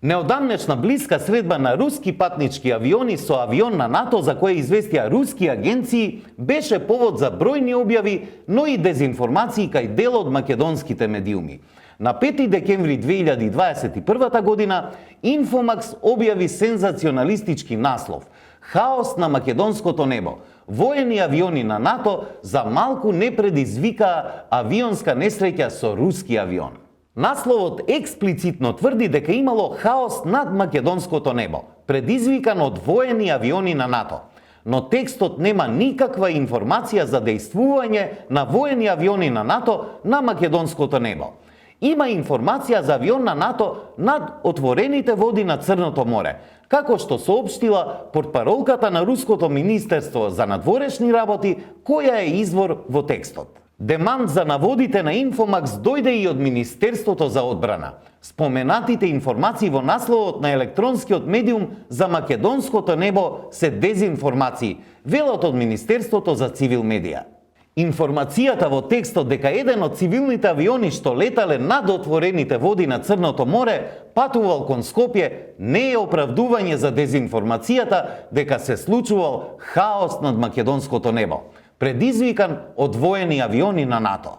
Неодамнешна блиска средба на руски патнички авиони со авион на НАТО за кој известија руски агенции беше повод за бројни објави, но и дезинформации кај дел од македонските медиуми. На 5 декември 2021 година Инфомакс објави сензационалистички наслов «Хаос на македонското небо. Воени авиони на НАТО за малку не предизвикаа авионска несреќа со руски авион». Насловот експлицитно тврди дека имало хаос над македонското небо, предизвикан од воени авиони на НАТО. Но текстот нема никаква информација за дејствување на воени авиони на НАТО на македонското небо. Има информација за авион на НАТО над отворените води на Црното море, како што соопштила портпаролката на Руското министерство за надворешни работи, која е извор во текстот. Демант за наводите на Инфомакс дојде и од Министерството за одбрана. Споменатите информации во насловот на електронскиот медиум за македонското небо се дезинформации, велат од Министерството за цивил медија. Информацијата во текстот дека еден од цивилните авиони што летале над отворените води на Црното море патувал кон Скопје не е оправдување за дезинформацијата дека се случувал хаос над македонското небо, предизвикан од воени авиони на НАТО.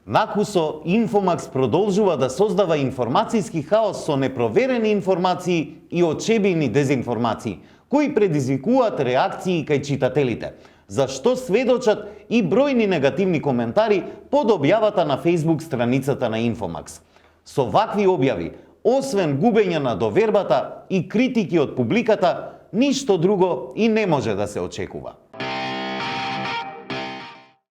Накусо, Инфомакс продолжува да создава информацијски хаос со непроверени информации и очебини дезинформации, кои предизвикуваат реакции кај читателите, за што сведочат и бројни негативни коментари под објавата на Facebook страницата на Инфомакс. Со вакви објави, освен губење на довербата и критики од публиката, ништо друго и не може да се очекува.